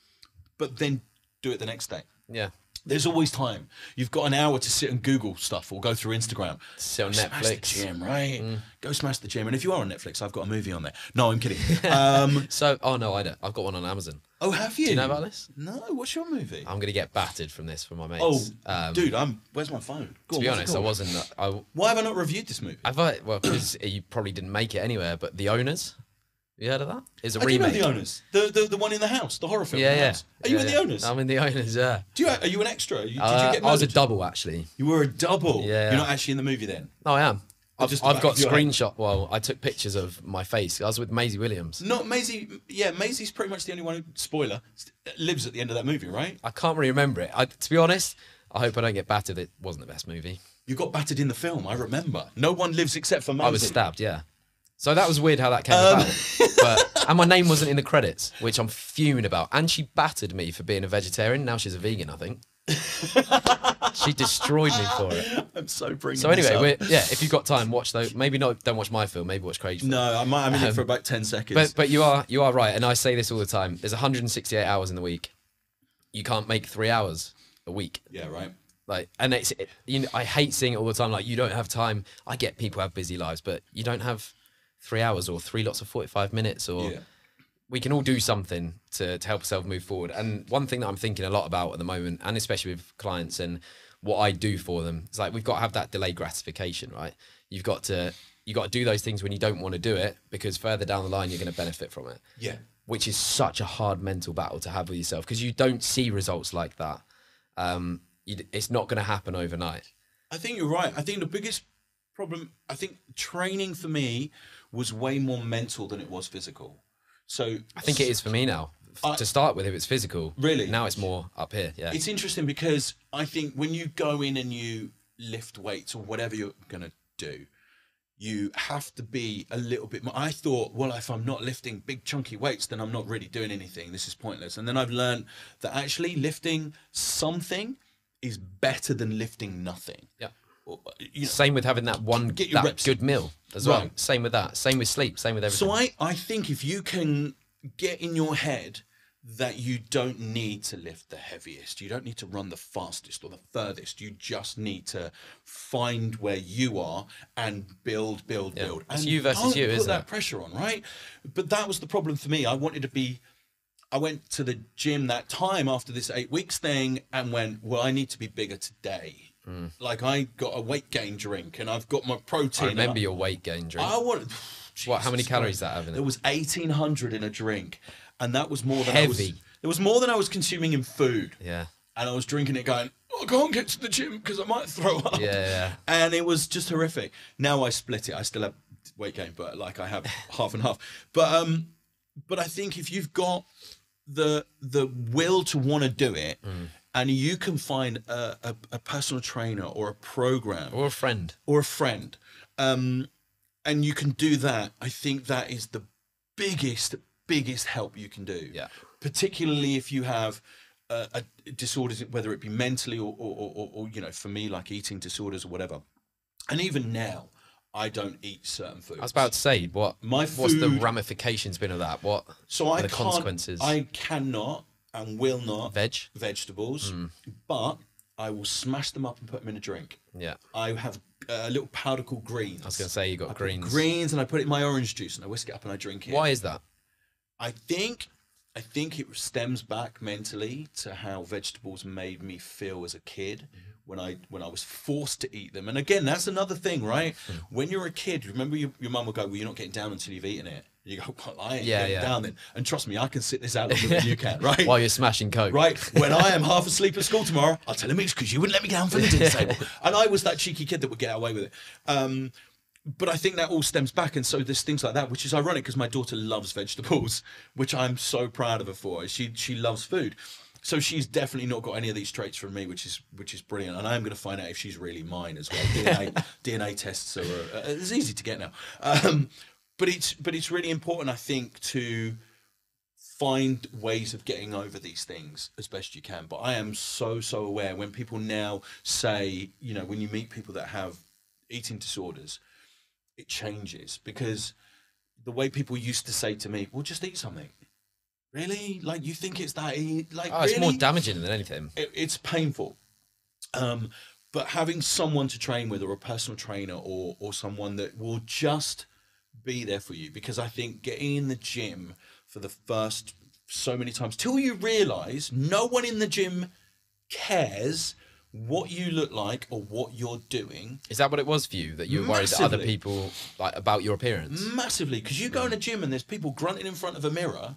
But then do it the next day. Yeah. There's always time. You've got an hour to sit and Google stuff or go through Instagram. Sit on Smash the Netflix. gym, right? Go smash the gym. And if you are on Netflix, I've got a movie on there. No, I'm kidding. Oh no, I don't. I've got one on Amazon. Oh, have you? Do you know about this? No, what's your movie? I'm gonna get battered from this from my mates. Oh, dude, where's my phone? Go to on, be what's it honest, I called? wasn't. Why have I not reviewed this movie? Well, because you probably didn't make it anywhere. But The Owners. Have you heard of that? It's a I do remake. know The Owners. The one in the house, the horror film. Yeah, in the yeah. house. Are you in The Owners? I'm in The Owners. Yeah. Are you an extra? Did you get I was a murdered? double actually. You were a double. Yeah. You're not actually in the movie then. No, I am. I've got screenshot. Well, I took pictures of my face. I was with Maisie Williams. Not Maisie. Yeah, Maisie's pretty much the only one who, spoiler, lives at the end of that movie, right? I can't really remember it. To be honest, I hope I don't get battered. It wasn't the best movie. You got battered in the film, I remember. No one lives except for Maisie. I was stabbed, yeah. So that was weird how that came about. And my name wasn't in the credits, which I'm fuming about. And she battered me for being a vegetarian. Now she's a vegan, I think. She destroyed me for it. I'm so bringing. So anyway, if you've got time, watch those. Maybe not. Don't watch my film. Maybe watch Craig's film. No, I'm in it for about 10 seconds. But you are right, and I say this all the time. There's 168 hours in the week. You can't make 3 hours a week. Yeah, right. Like, and I hate seeing it all the time. Like, you don't have time. I get people have busy lives, but you don't have 3 hours or 3 lots of 45 minutes or. Yeah. We can all do something to help ourselves move forward. And one thing that I'm thinking a lot about at the moment, and especially with clients and what I do for them, is like we've got to have that delayed gratification, right? You got to do those things when you don't want to do it, because further down the line you're going to benefit from it. Yeah. Which is such a hard mental battle to have with yourself, because you don't see results like that. It's not going to happen overnight. I think you're right. I think the biggest problem, I think training for me was way more mental than it was physical. So I think it is for me now. To start with, if it's physical, really, now it's more up here. Yeah, it's interesting because I think when you go in and you lift weights or whatever you're gonna do, you have to be a little bit more. I thought, well, if I'm not lifting big chunky weights, then I'm not really doing anything. This is pointless. And then I've learned that actually lifting something is better than lifting nothing. Yeah. Same with having that good meal as well. Right. Same with that. Same with sleep. Same with everything. So I think if you can get in your head that you don't need to lift the heaviest, you don't need to run the fastest or the furthest, you just need to find where you are and build. And it's you versus you, isn't it? Put that pressure on, right? But that was the problem for me. I went to the gym that time after this 8 weeks thing and went, well, I need to be bigger today. Like, I got a weight gain drink and I've got my protein. I remember your weight gain drink. How many calories that have in it? There was 1,800 in a drink, and that was more than heavy. It was more than I was consuming in food. Yeah. And I was drinking it going, I can't get to the gym because I might throw up. Yeah. And it was just horrific. Now I split it. I still have weight gain, but like I have half and half. But I think if you've got the will to want to do it, and you can find a personal trainer or a program or a friend, and you can do that, I think that is the biggest help you can do. Yeah. Particularly if you have a disorders, whether it be mentally or for me, like eating disorders or whatever. And even now, I don't eat certain foods. I was about to say, what's the ramifications been of that? What are the consequences? I cannot and will not vegetables, but I will smash them up and put them in a drink. Yeah. I have a little powder called greens. I was going to say, you got greens. Greens, and I put it in my orange juice and I whisk it up and I drink it. Why is that? I think it stems back mentally to how vegetables made me feel as a kid when I was forced to eat them. And again, that's another thing, right? When you're a kid, remember your mum will go, well, you're not getting down until you've eaten it. You go, well, I ain't getting down then. And trust me, I can sit this out longer than you can, right? While you're smashing Coke. Right. When I am half asleep at school tomorrow, I'll tell him it's because you wouldn't let me down from the dinner table. And I was that cheeky kid that would get away with it. But I think that all stems back. And so there's things like that, which is ironic because my daughter loves vegetables, which I'm so proud of her for. She loves food. So she's definitely not got any of these traits from me, which is brilliant. And I'm going to find out if she's really mine as well. DNA tests are it's easy to get now. But it's really important, I think, to find ways of getting over these things as best you can. But I am so aware when people now say, when you meet people that have eating disorders, it changes, because the way people used to say to me, well, just eat something. Really? Like, you think it's that? Like, it's more damaging than anything. It's painful. But having someone to train with, or a personal trainer, or someone that will just be there for you, because I think getting in the gym for the first so many times till you realize no one in the gym cares what you look like or what you're doing. Is that what it was for you, that you were worried that other people, like, about your appearance? Massively, because you go in a gym and there's people grunting in front of a mirror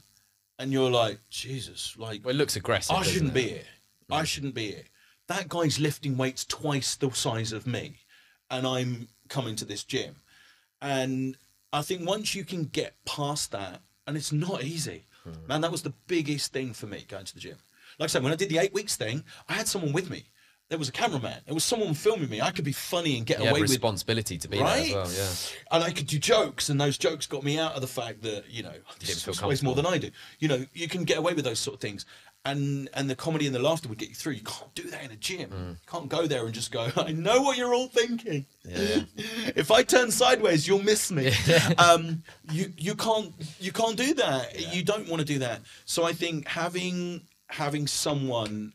and you're like, Jesus, like, well, it looks aggressive. I shouldn't be here. I shouldn't be here. That guy's lifting weights twice the size of me, and I'm coming to this gym. And I think once you can get past that, and it's not easy, man, that was the biggest thing for me, going to the gym. Like I said, when I did the 8 weeks thing, I had someone with me. There was a cameraman. There was someone filming me. I could be funny and get away with responsibility to be there as well. Yeah, and I could do jokes, and those jokes got me out of the fact that this weighs more than I do. You can get away with those sort of things, and the comedy and the laughter would get you through. You can't do that in a gym. You can't go there and just go, I know what you're all thinking. Yeah. If I turn sideways, you'll miss me. You can't do that. Yeah. You don't want to do that. So I think having someone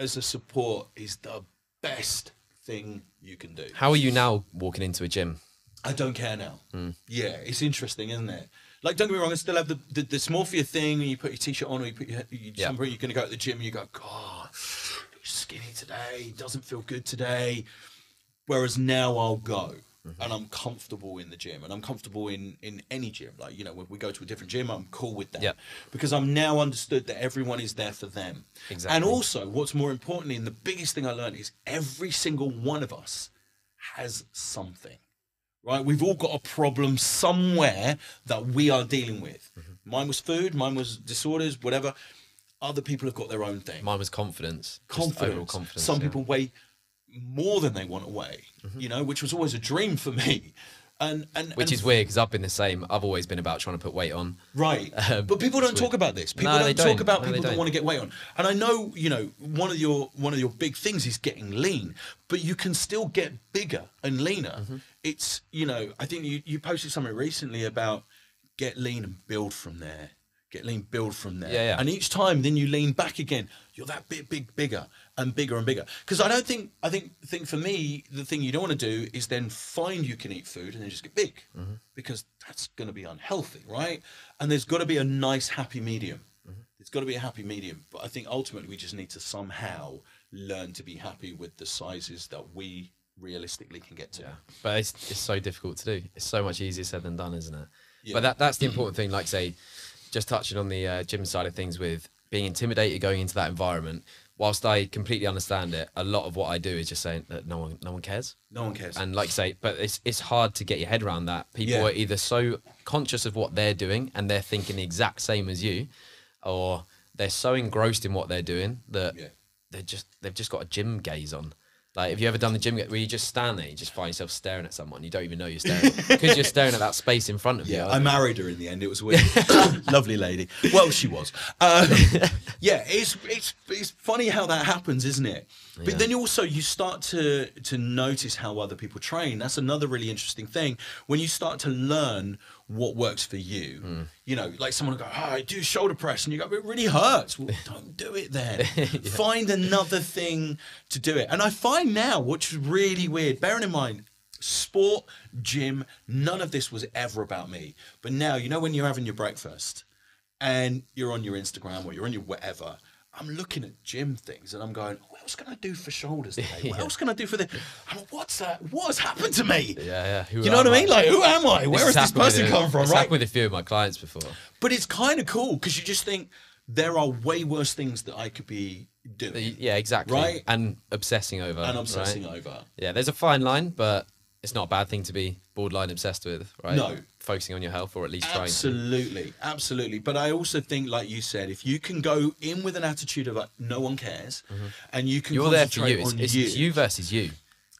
as a support is the best thing you can do. How are you now walking into a gym? I don't care now. Yeah, it's interesting, isn't it? Like, don't get me wrong, I still have the dysmorphia thing, and you put your t-shirt on, or you put your somewhere, you're going to go to the gym, and you go, God, skinny today, doesn't feel good today. Whereas now I'll go, and I'm comfortable in the gym, and I'm comfortable in any gym. Like, when we go to a different gym, I'm cool with that. Because I'm now understood that everyone is there for them. Exactly. And also, what's more importantly, and the biggest thing I learned is every single one of us has something, right? We've all got a problem somewhere that we are dealing with. Mine was food, mine was disorders, whatever. Other people have got their own thing. Mine was confidence. Overall confidence. Some people weigh more than they want to weigh, which was always a dream for me. And which is weird, because I've been the same. I've always been about trying to put weight on. Right. But people don't talk about this. People don't talk about people that want to get weight on. And I know, one of your big things is getting lean, but you can still get bigger and leaner. It's, I think you posted something recently about get lean and build from there. Get lean, build from there. Yeah. And each time, then you lean back again. You're that bigger and bigger and bigger. Because I think for me, the thing you don't want to do is then find you can eat food and then just get big, because that's going to be unhealthy, right? And there's got to be a nice happy medium. There's got to be a happy medium. But I think ultimately we just need to somehow learn to be happy with the sizes that we realistically can get to. Yeah. But it's so difficult to do. It's so much easier said than done, isn't it? Yeah. But that's the important thing. Like, say, just touching on the gym side of things, with being intimidated going into that environment, whilst I completely understand it, a lot of what I do is just saying that no one cares. No one cares. And like you say, but it's hard to get your head around that. People are either so conscious of what they're doing and they're thinking the exact same as you, or they're so engrossed in what they're doing that they've just got a gym gaze on. Like, have you ever done the gym where you just stand there, you just find yourself staring at someone, you don't even know you're staring, because you're staring at that space in front of you. Yeah, I married her in the end. It was weird. Lovely lady. Well, she was. It's funny how that happens, isn't it? But then also you start to notice how other people train. That's another really interesting thing. When you start to learn what works for you, like someone will go, I do shoulder press, and you go, but it really hurts. Well, don't do it then. Find another thing to do it. And I find now, which is really weird, bearing in mind, sport, gym, none of this was ever about me. But now, when you're having your breakfast and you're on your Instagram or you're on your whatever, I'm looking at gym things and I'm going, what else can I do for shoulders today? What else can I do for this? I'm like, what's that? What has happened to me? Yeah. You know what I mean? Like, who am I? Where has this person come from? It's happened with a few of my clients before. But it's kind of cool, because you just think there are way worse things that I could be doing. Yeah, exactly. Right? And obsessing over. Over. Yeah, there's a fine line, but it's not a bad thing to be borderline obsessed with, right? No. Focusing on your health, or at least trying to. Absolutely. But I also think, like you said, if you can go in with an attitude of like, no one cares, and you can you're there for you. It's you versus you,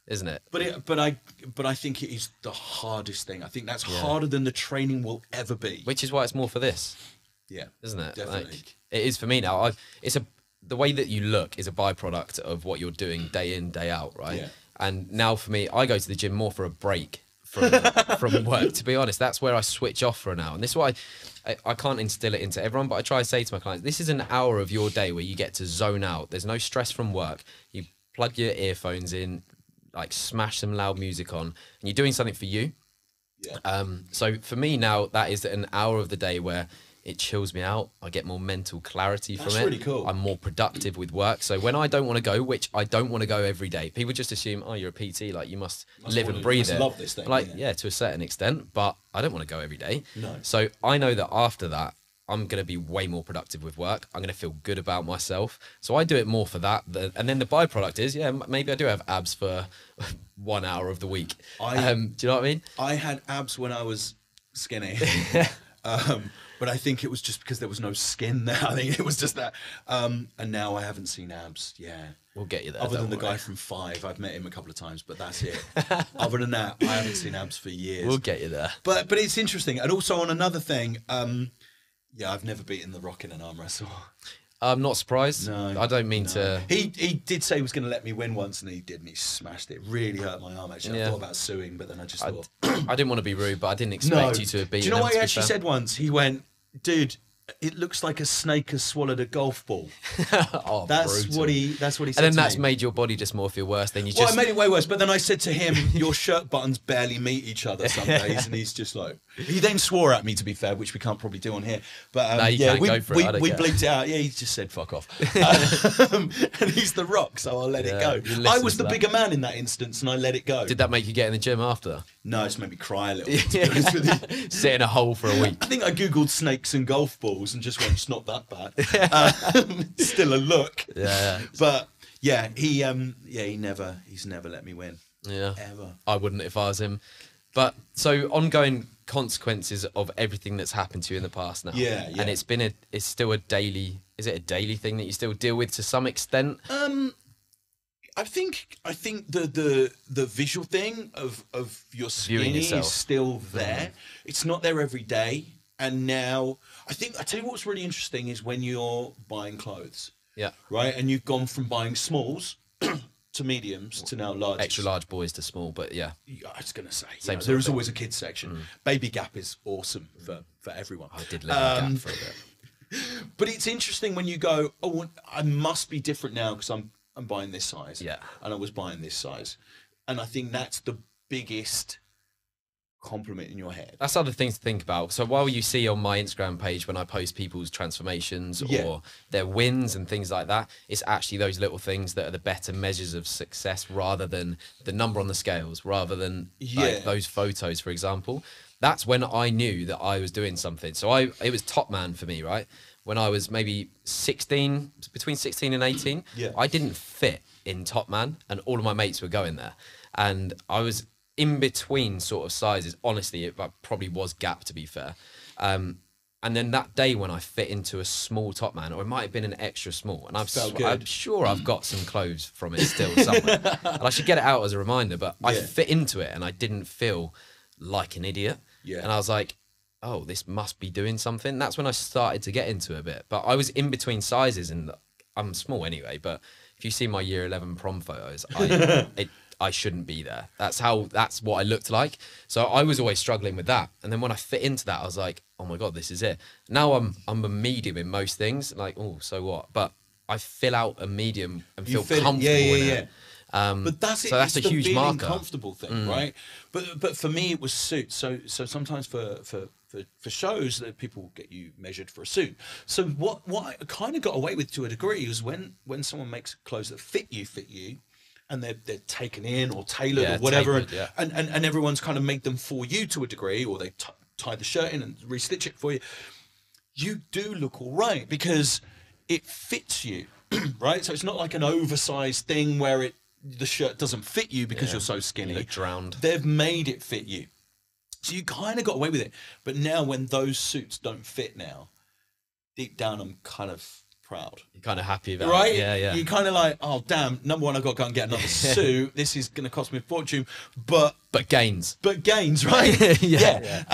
isn't it? But I think it is the hardest thing. I think that's harder than the training will ever be. Which is why it's more for this. Yeah. Isn't it? Definitely. Like, it is for me now. The way that you look is a byproduct of what you're doing day in, day out, right? Yeah. And now for me, I go to the gym more for a break from work. To be honest, that's where I switch off for an hour. And this is why I can't instill it into everyone, but I try to say to my clients, this is an hour of your day where you get to zone out. There's no stress from work. You plug your earphones in, like smash some loud music on, and you're doing something for you. Yeah. So for me now, that is an hour of the day where it chills me out. I get more mental clarity from it. That's really cool. I'm more productive with work. So when I don't want to go, which I don't want to go every day, people just assume, oh, you're a PT, like you must live and breathe it. Love this thing. Like, yeah, to a certain extent, but I don't want to go every day. No. So I know that after that, I'm going to be way more productive with work. I'm going to feel good about myself. So I do it more for that. And then the byproduct is, yeah, maybe I do have abs for 1 hour of the week. Do you know what I mean? I had abs when I was skinny. But I think it was just because there was no skin there. I think it was just that. And now I haven't seen abs. Yeah. We'll get you there. Other than the guy from Five. I've met him a couple of times, but that's it. Other than that, I haven't seen abs for years. We'll get you there. But it's interesting. And also on another thing, yeah, I've never beaten The Rock in an arm wrestle. I'm not surprised. No, I don't mean to. He did say he was going to let me win once, and he did, and he smashed it. It really hurt my arm, actually. I thought about suing, but then I just thought... I didn't want to be rude, but I didn't expect you to have beaten Do you know him, what he to be actually fair. said once? He went, dude, it looks like a snake has swallowed a golf ball. Oh, That's brutal. what he said And then to that's me. made your body dysmorphia worse. Then you Well, just... it made it way worse. But then I said to him, your shirt buttons barely meet each other some days. And he's just like... He then swore at me, to be fair, which we can't probably do on here. But No, you yeah, can't go for it. I don't we care. bleeped it out. Yeah, he just said, fuck off. And he's The Rock, so I'll let it go. you I listen was to the that. bigger man in that instance, and I let it go. Did that make you get in the gym after? No, it's made me cry a little bit, to be honest with you. Sit in a hole for a week. I think I googled snakes and golf balls and just went, it's not that bad. Still a look. Yeah. But yeah, he's never let me win. Yeah. Ever. I wouldn't if I was him. But so ongoing consequences of everything that's happened to you in the past now. Yeah. And it's still a daily, is it a daily thing that you still deal with to some extent? I think the visual thing of your Viewing skinny yourself. is still there. It's not there every day. And now I tell you what's really interesting is when you're buying clothes. Yeah. Right? And you've gone from buying smalls to mediums to now large. Extra large boys to small, but yeah. I was going to say, Same sort there of is thing. always a kids section. Baby Gap is awesome for everyone. I did live in Gap for a bit. But it's interesting when you go, oh, I must be different now because I'm buying this size. Yeah. And I was buying this size. And I think that's the biggest compliment in your head. That's other things to think about. So while you see on my Instagram page when I post people's transformations or their wins and things like that, it's actually those little things that are the better measures of success rather than the number on the scales, rather than like those photos, for example. That's when I knew that I was doing something. So it was Top Man for me, right? When I was maybe 16, between 16 and 18, I didn't fit in Top Man and all of my mates were going there. And I was in between sort of sizes. Honestly, it probably was Gap, to be fair. And then that day when I fit into a small Top Man, or it might have been an extra small, and I'm sure I've got some clothes from it still somewhere. And I should get it out as a reminder, but I fit into it and I didn't feel like an idiot. Yeah. And I was like, oh, this must be doing something. That's when I started to get into it a bit. But I was in between sizes, and I'm small anyway, but if you see my year 11 prom photos, I shouldn't be there. That's what I looked like. So I was always struggling with that. And then when I fit into that, I was like, oh my God, this is it. Now I'm a medium in most things. Like, oh, so what? But I fill out a medium and feel comfortable in it. But that's it. So that's it's a the huge feeling marker. comfortable thing, right? But for me, it was suits. So sometimes for shows that people get you measured for a suit. So what I kind of got away with to a degree was when someone makes clothes that fit you, and they're taken in or tailored or whatever, and everyone's kind of made them for you to a degree, or they tie the shirt in and restitch it for you. You do look all right because it fits you, right? So it's not like an oversized thing where the shirt doesn't fit you because you're so skinny. You look drowned. They've made it fit you. So you kind of got away with it. But now when those suits don't fit now, deep down I'm kind of proud. You're kind of happy about right? it. Yeah. You're kind of like, oh, damn, number one, I've got to go and get another suit. This is going to cost me a fortune. But gains. But gains, right? Yeah.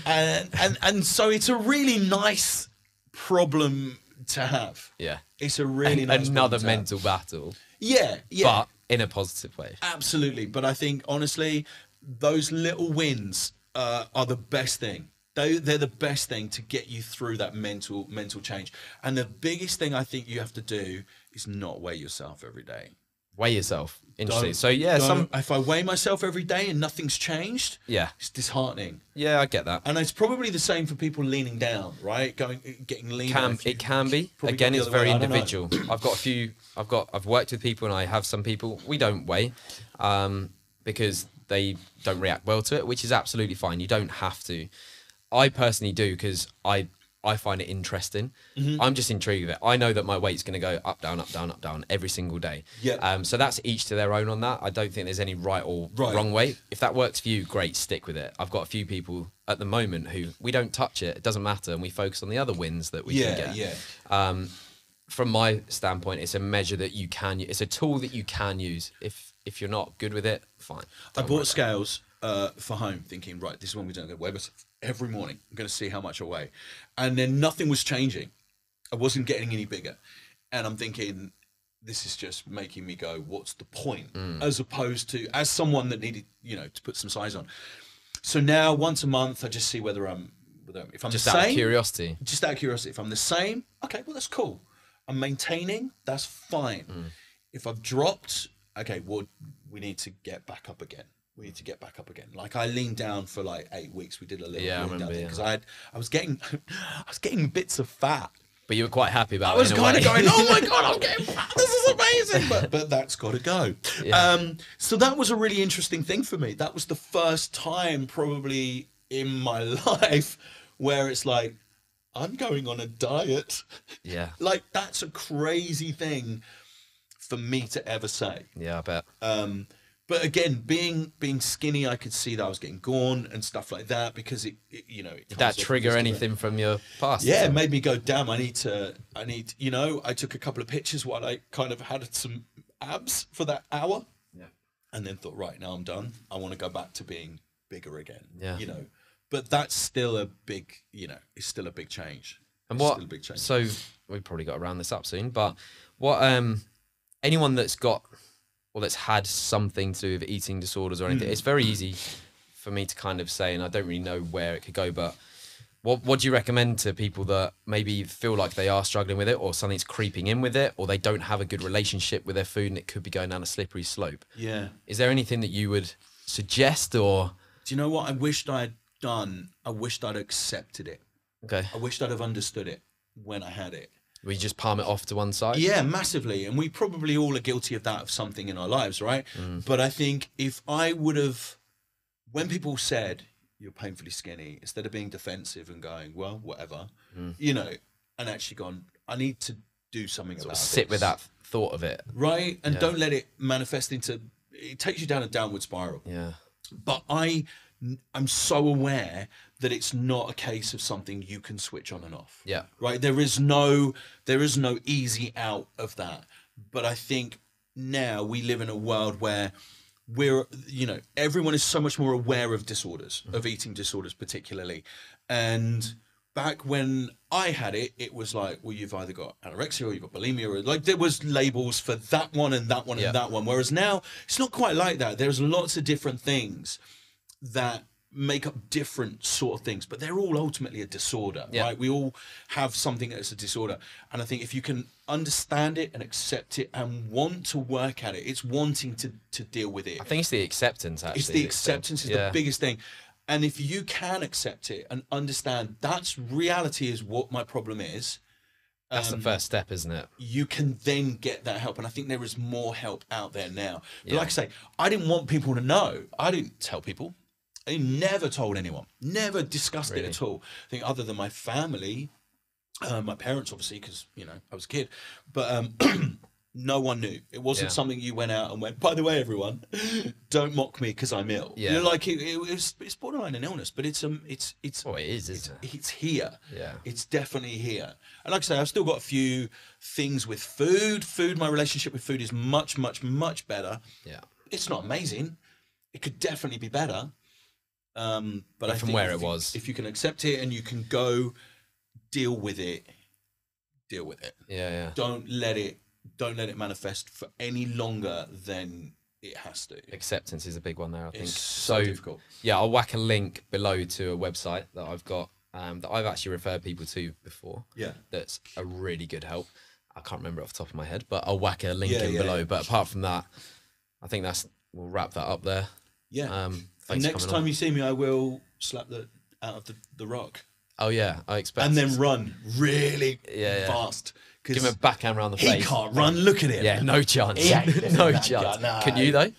And so it's a really nice problem to have. Yeah. It's a really nice another problem to have. mental battle. Yeah. But in a positive way. Absolutely. But I think, honestly, those little wins are the best thing. They're the best thing to get you through that mental change. And the biggest thing I think you have to do is not weigh yourself every day. Weigh yourself. Interesting. Don't- So yeah, if I weigh myself every day and nothing's changed, it's disheartening. Yeah, I get that. And it's probably the same for people leaning down, right? Getting leaner. It can be. Probably Again, go the it's other very way, I don't know. individual. I've worked with people, and I have some people we don't weigh because they don't react well to it, which is absolutely fine. You don't have to. I personally do because I I find it interesting. I'm just intrigued with it. I know that my weight's going to go up, down, up, down, up, down every single day. Yeah. So that's each to their own on that. I don't think there's any right or wrong way. If that works for you, great, stick with it. I've got a few people at the moment who we don't touch it. It doesn't matter. And we focus on the other wins that we can get. Yeah. From my standpoint, it's a measure that you can use. It's a tool that you can use. If you're not good with it, fine. I bought scales for home thinking, right, this is when we're doing the weigh myself every morning. I'm going to see how much I weigh. And then nothing was changing. I wasn't getting any bigger. And I'm thinking, this is just making me go, what's the point? As opposed to, as someone that needed, to put some size on. So now once a month, I just see whether if I'm Just the out same. of curiosity. Just out of curiosity. If I'm the same, okay, well, that's cool. I'm maintaining, that's fine. If I've dropped, okay, well, we need to get back up again. Like I leaned down for like 8 weeks. We did a little lean down thing because I was getting bits of fat. But you were quite happy about it. I was kind of going, oh my God, I'm getting fat. This is amazing. But that's got to go. Yeah. So that was a really interesting thing for me. That was the first time probably in my life where it's like, I'm going on a diet. Yeah. Like that's a crazy thing for me to ever say. Yeah, I bet. But again, being skinny, I could see that I was getting gone and stuff like that because it Did that trigger anything from your past? Yeah, it made me go, damn, I need, I took a couple of pictures while I kind of had some abs for that hour. Yeah. And then thought, right, now I'm done. I want to go back to being bigger again. Yeah. But that's still a big, it's still a big change. And it's what, still a big change. So we've probably got to round this up soon, but what, anyone that's got, or that's had something to do with eating disorders or anything, it's very easy for me to kind of say, and I don't really know where it could go, but what do you recommend to people that maybe feel like they are struggling with it or something's creeping in with it or they don't have a good relationship with their food and it could be going down a slippery slope? Yeah. Is there anything that you would suggest or? Do you know what I wished I'd done? I wished I'd accepted it. Okay. I wished I'd have understood it when I had it. We just palm it off to one side? Yeah, massively. And we probably all are guilty of that, of something in our lives, right? But I think if I would have, when people said, you're painfully skinny, instead of being defensive and going, well, whatever, and actually gone, I need to do something about it. Sit with that thought of it. Right? And don't let it manifest into, it takes you down a downward spiral. Yeah. But I'm so aware that it's not a case of something you can switch on and off. Yeah. Right. There is no easy out of that. But I think now we live in a world where we're, everyone is so much more aware of disorders, of eating disorders particularly. And back when I had it, it was like, well, you've either got anorexia or you've got bulimia, or like there was labels for that one and that one and that one. Whereas now it's not quite like that. There's lots of different things that make up different sort of things, but they're all ultimately a disorder, right? We all have something that's a disorder. And I think if you can understand it and accept it and want to work at it, it's wanting to deal with it. I think it's the acceptance, actually. It's the acceptance is the biggest thing. And if you can accept it and understand that's reality is what my problem is, that's the first step, isn't it? You can then get that help. And I think there is more help out there now. But like I say, I didn't want people to know. I didn't tell people. I never told anyone, never discussed it at all. I think other than my family, my parents, obviously, because, I was a kid, but no one knew. It wasn't something you went out and went, by the way, everyone, don't mock me because I'm ill. Yeah. It's borderline an illness, but it's oh, it is, isn't it? It's here. Yeah. It's definitely here. And like I say, I've still got a few things with food. My relationship with food is much, much, much better. Yeah. It's not amazing. It could definitely be better. But I from think where it was, if you can accept it and you can go deal with it. Yeah. Don't let it manifest for any longer than it has to. Acceptance is a big one there, I think. It's so difficult. Yeah, I'll whack a link below to a website that I've got that I've actually referred people to before. Yeah. That's a really good help. I can't remember off the top of my head, but I'll whack a link in below. But apart from that, I think we'll wrap that up there. Yeah. Next time you see me, I will slap out of the rock. Oh yeah, I expect. And then run really fast. Give him a backhand around the he face. He can't run. Look at him. Yeah, no chance. No chance. No. Can you though?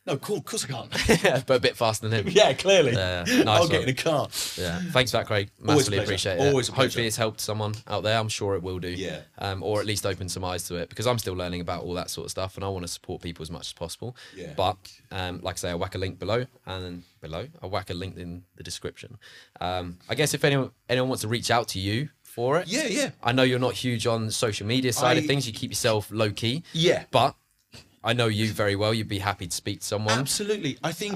No, cool, of course I can't. But a bit faster than him. Yeah, clearly. Nice I'll get one. in a car. Yeah, thanks for that, Craig. Always a Massively pleasure. appreciate it. Always a pleasure. Hopefully it's helped someone out there. I'm sure it will do. Yeah. Or at least open some eyes to it, because I'm still learning about all that sort of stuff, and I want to support people as much as possible. Yeah. But like I say, I'll whack a link below, and I'll whack a link in the description. I guess if anyone wants to reach out to you for it, Yeah. I know you're not huge on social media side of things. You keep yourself low key. Yeah. But I know you very well. You'd be happy to speak to someone. Absolutely. I think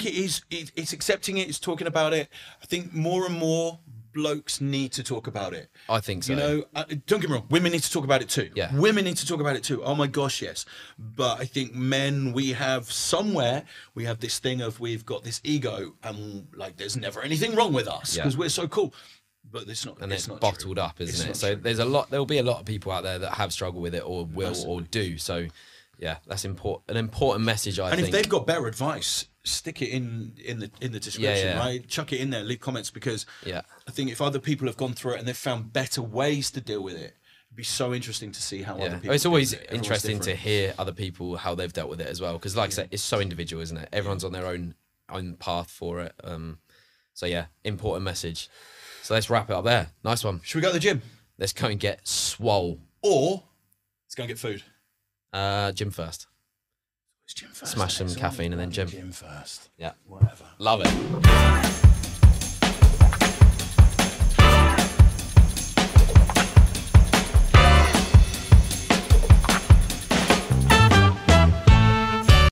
it's accepting it, it's talking about it. I think more and more blokes need to talk about it. I think so. You know, don't get me wrong, women need to talk about it too. Yeah. Women need to talk about it too. Oh my gosh, yes. But I think men, we have this thing of we've got this ego and like there's never anything wrong with us because we're so cool. But it's not. And it's not bottled true. up, isn't It's it? not So true. there'll be a lot of people out there that have struggled with it or will or do. So yeah, that's an important message, I think. And if they've got better advice, stick it in the description, Yeah. right? Chuck it in there, leave comments, because Yeah. I think if other people have gone through it and they've found better ways to deal with it, it'd be so interesting to see how other people. It's always deal with it. Everyone's interesting to different. hear other people how they've dealt with it as well, because like I said, it's so individual, isn't it? Everyone's on their own path for it. So yeah, important message. So let's wrap it up there. Nice one. Should we go to the gym? Let's go and get swole. Or let's go and get food. Gym first. It's gym first. Smash some isn't it? caffeine and then gym. Gym first. Yeah. Whatever. Love it.